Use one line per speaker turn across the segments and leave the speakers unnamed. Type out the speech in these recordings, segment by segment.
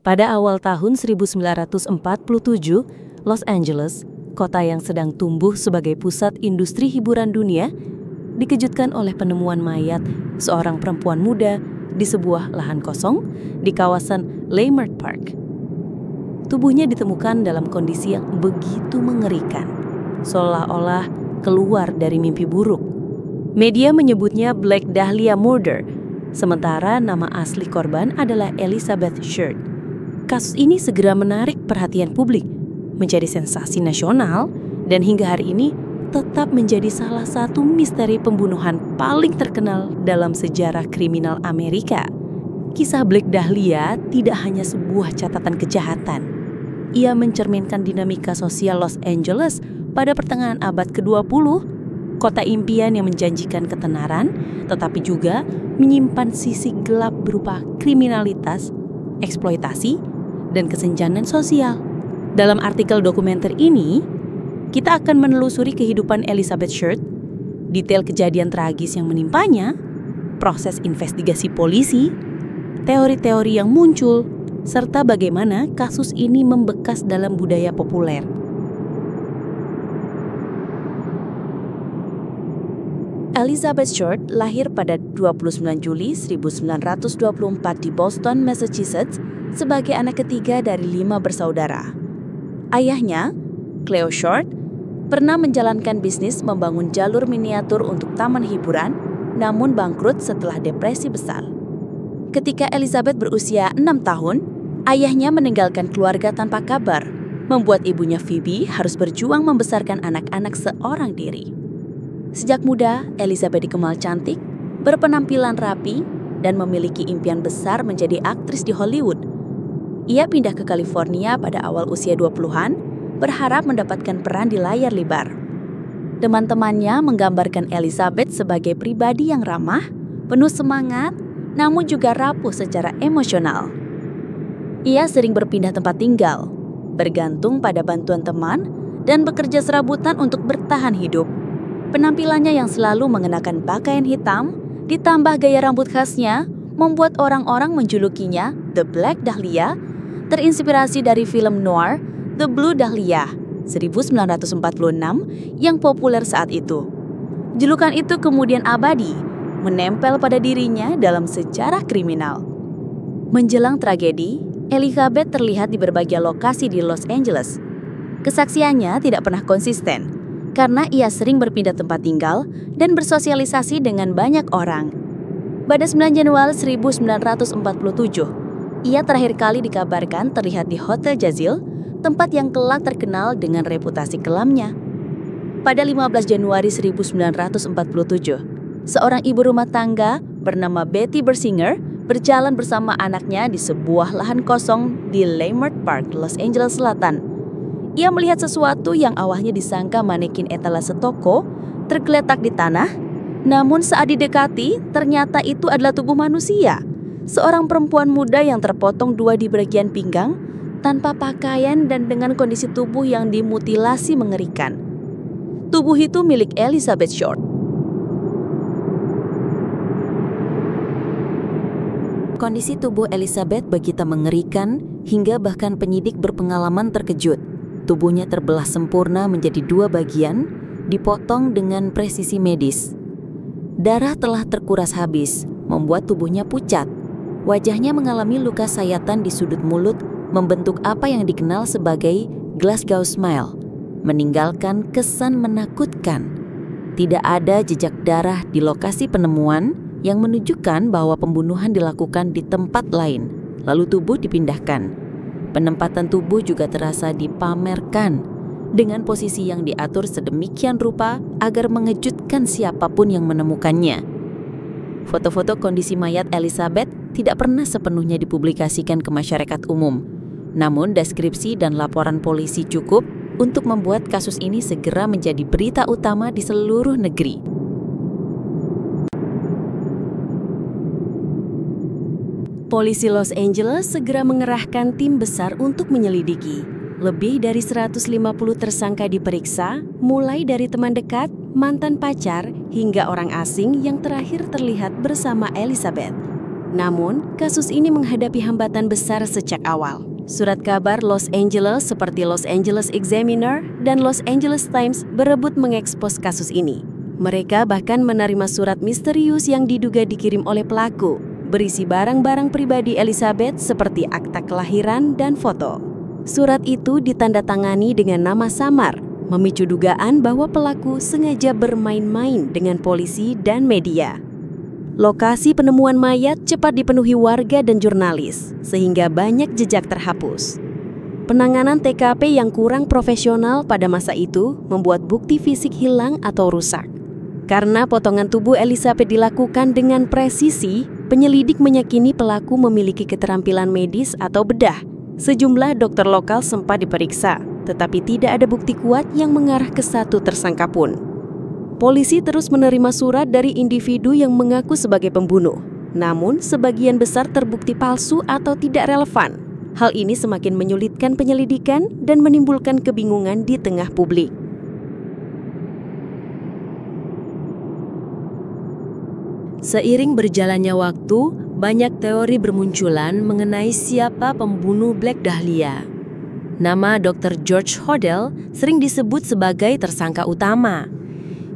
Pada awal tahun 1947, Los Angeles, kota yang sedang tumbuh sebagai pusat industri hiburan dunia, dikejutkan oleh penemuan mayat seorang perempuan muda di sebuah lahan kosong di kawasan Leimert Park. Tubuhnya ditemukan dalam kondisi yang begitu mengerikan, seolah-olah keluar dari mimpi buruk. Media menyebutnya Black Dahlia Murder, sementara nama asli korban adalah Elizabeth Short. Kasus ini segera menarik perhatian publik, menjadi sensasi nasional, dan hingga hari ini tetap menjadi salah satu misteri pembunuhan paling terkenal dalam sejarah kriminal Amerika. Kisah Black Dahlia tidak hanya sebuah catatan kejahatan. Ia mencerminkan dinamika sosial Los Angeles pada pertengahan abad ke-20, kota impian yang menjanjikan ketenaran, tetapi juga menyimpan sisi gelap berupa kriminalitas, eksploitasi, dan kesenjangan sosial. Dalam artikel dokumenter ini, kita akan menelusuri kehidupan Elizabeth Short, detail kejadian tragis yang menimpanya, proses investigasi polisi, teori-teori yang muncul, serta bagaimana kasus ini membekas dalam budaya populer. Elizabeth Short lahir pada 29 Juli 1924 di Boston, Massachusetts, sebagai anak ketiga dari 5 bersaudara. Ayahnya, Cleo Short, pernah menjalankan bisnis membangun jalur miniatur untuk taman hiburan, namun bangkrut setelah depresi besar. Ketika Elizabeth berusia 6 tahun, ayahnya meninggalkan keluarga tanpa kabar, membuat ibunya Phoebe harus berjuang membesarkan anak-anak seorang diri. Sejak muda, Elizabeth dikenal cantik, berpenampilan rapi, dan memiliki impian besar menjadi aktris di Hollywood. Ia pindah ke California pada awal usia 20-an, berharap mendapatkan peran di layar lebar. Teman-temannya menggambarkan Elizabeth sebagai pribadi yang ramah, penuh semangat, namun juga rapuh secara emosional. Ia sering berpindah tempat tinggal, bergantung pada bantuan teman, dan bekerja serabutan untuk bertahan hidup. Penampilannya yang selalu mengenakan pakaian hitam, ditambah gaya rambut khasnya, membuat orang-orang menjulukinya The Black Dahlia, terinspirasi dari film noir The Blue Dahlia 1946 yang populer saat itu. Julukan itu kemudian abadi, menempel pada dirinya dalam sejarah kriminal. Menjelang tragedi, Elizabeth terlihat di berbagai lokasi di Los Angeles. Kesaksiannya tidak pernah konsisten, karena ia sering berpindah tempat tinggal dan bersosialisasi dengan banyak orang. Pada 9 Januari 1947, ia terakhir kali dikabarkan terlihat di Hotel Jazil, tempat yang kelak terkenal dengan reputasi kelamnya. Pada 15 Januari 1947, seorang ibu rumah tangga bernama Betty Bersinger berjalan bersama anaknya di sebuah lahan kosong di Leimert Park, Los Angeles Selatan. Ia melihat sesuatu yang awalnya disangka manekin etalase toko tergeletak di tanah, namun saat didekati ternyata itu adalah tubuh manusia. Seorang perempuan muda yang terpotong 2 di bagian pinggang, tanpa pakaian dan dengan kondisi tubuh yang dimutilasi mengerikan. Tubuh itu milik Elizabeth Short. Kondisi tubuh Elizabeth begitu mengerikan hingga bahkan penyidik berpengalaman terkejut. Tubuhnya terbelah sempurna menjadi 2 bagian, dipotong dengan presisi medis. Darah telah terkuras habis, membuat tubuhnya pucat. Wajahnya mengalami luka sayatan di sudut mulut, membentuk apa yang dikenal sebagai Glasgow Smile, meninggalkan kesan menakutkan. Tidak ada jejak darah di lokasi penemuan yang menunjukkan bahwa pembunuhan dilakukan di tempat lain, lalu tubuh dipindahkan. Penempatan tubuh juga terasa dipamerkan dengan posisi yang diatur sedemikian rupa agar mengejutkan siapapun yang menemukannya. Foto-foto kondisi mayat Elizabeth tidak pernah sepenuhnya dipublikasikan ke masyarakat umum. Namun deskripsi dan laporan polisi cukup untuk membuat kasus ini segera menjadi berita utama di seluruh negeri. Polisi Los Angeles segera mengerahkan tim besar untuk menyelidiki. Lebih dari 150 tersangka diperiksa, mulai dari teman dekat, mantan pacar, hingga orang asing yang terakhir terlihat bersama Elizabeth. Namun, kasus ini menghadapi hambatan besar sejak awal. Surat kabar Los Angeles seperti Los Angeles Examiner dan Los Angeles Times berebut mengekspos kasus ini. Mereka bahkan menerima surat misterius yang diduga dikirim oleh pelaku, berisi barang-barang pribadi Elizabeth seperti akta kelahiran dan foto. Surat itu ditandatangani dengan nama samar, memicu dugaan bahwa pelaku sengaja bermain-main dengan polisi dan media. Lokasi penemuan mayat cepat dipenuhi warga dan jurnalis, sehingga banyak jejak terhapus. Penanganan TKP yang kurang profesional pada masa itu membuat bukti fisik hilang atau rusak. Karena potongan tubuh Elizabeth dilakukan dengan presisi, penyelidik meyakini pelaku memiliki keterampilan medis atau bedah. Sejumlah dokter lokal sempat diperiksa, tetapi tidak ada bukti kuat yang mengarah ke satu tersangka pun. Polisi terus menerima surat dari individu yang mengaku sebagai pembunuh. Namun, sebagian besar terbukti palsu atau tidak relevan. Hal ini semakin menyulitkan penyelidikan dan menimbulkan kebingungan di tengah publik. Seiring berjalannya waktu, banyak teori bermunculan mengenai siapa pembunuh Black Dahlia. Nama Dr. George Hodel sering disebut sebagai tersangka utama.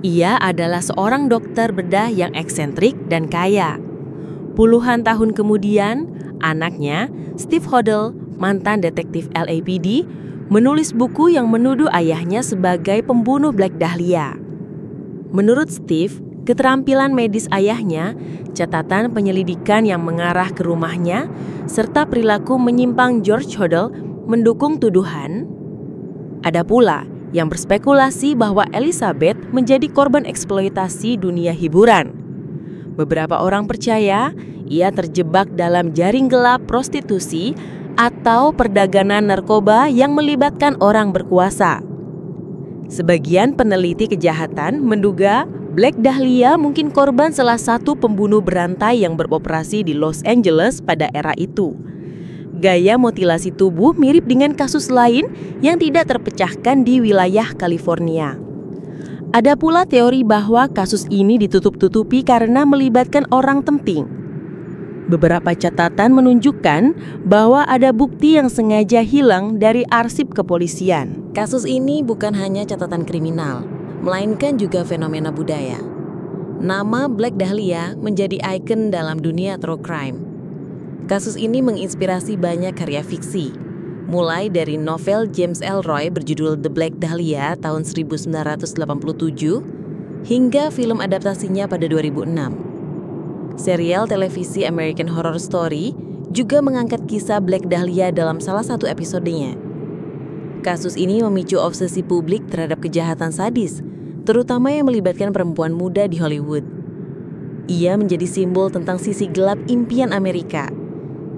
Ia adalah seorang dokter bedah yang eksentrik dan kaya. Puluhan tahun kemudian, anaknya, Steve Hodel, mantan detektif LAPD, menulis buku yang menuduh ayahnya sebagai pembunuh Black Dahlia. Menurut Steve, keterampilan medis ayahnya, catatan penyelidikan yang mengarah ke rumahnya, serta perilaku menyimpang George Hodel mendukung tuduhan. Ada pula yang berspekulasi bahwa Elizabeth menjadi korban eksploitasi dunia hiburan. Beberapa orang percaya ia terjebak dalam jaring gelap prostitusi atau perdagangan narkoba yang melibatkan orang berkuasa. Sebagian peneliti kejahatan menduga Black Dahlia mungkin korban salah satu pembunuh berantai yang beroperasi di Los Angeles pada era itu. Gaya mutilasi tubuh mirip dengan kasus lain yang tidak terpecahkan di wilayah California. Ada pula teori bahwa kasus ini ditutup-tutupi karena melibatkan orang penting. Beberapa catatan menunjukkan bahwa ada bukti yang sengaja hilang dari arsip kepolisian. Kasus ini bukan hanya catatan kriminal, melainkan juga fenomena budaya. Nama Black Dahlia menjadi ikon dalam dunia true crime. Kasus ini menginspirasi banyak karya fiksi, mulai dari novel James Ellroy berjudul The Black Dahlia tahun 1987 hingga film adaptasinya pada 2006. Serial televisi American Horror Story juga mengangkat kisah Black Dahlia dalam salah satu episodenya. Kasus ini memicu obsesi publik terhadap kejahatan sadis, terutama yang melibatkan perempuan muda di Hollywood. Ia menjadi simbol tentang sisi gelap impian Amerika.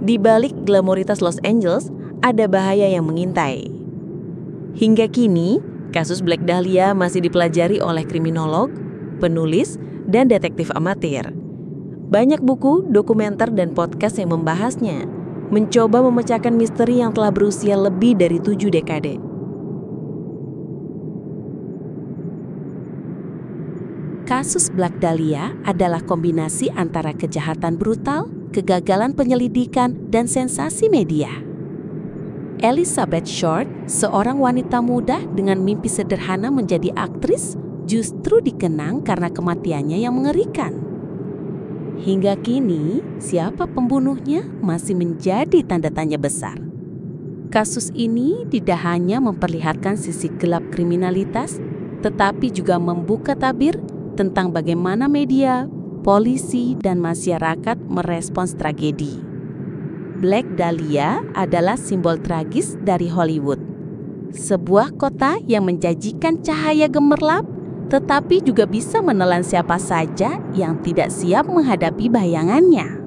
Di balik glamoritas Los Angeles, ada bahaya yang mengintai. Hingga kini, kasus Black Dahlia masih dipelajari oleh kriminolog, penulis, dan detektif amatir. Banyak buku, dokumenter, dan podcast yang membahasnya, mencoba memecahkan misteri yang telah berusia lebih dari 7 dekade. Kasus Black Dahlia adalah kombinasi antara kejahatan brutal, kegagalan penyelidikan, dan sensasi media. Elizabeth Short, seorang wanita muda dengan mimpi sederhana menjadi aktris, justru dikenang karena kematiannya yang mengerikan. Hingga kini, siapa pembunuhnya masih menjadi tanda tanya besar. Kasus ini tidak hanya memperlihatkan sisi gelap kriminalitas, tetapi juga membuka tabir tentang bagaimana media, polisi, dan masyarakat merespons tragedi. Black Dahlia adalah simbol tragis dari Hollywood. Sebuah kota yang menjanjikan cahaya gemerlap, tetapi juga bisa menelan siapa saja yang tidak siap menghadapi bayangannya.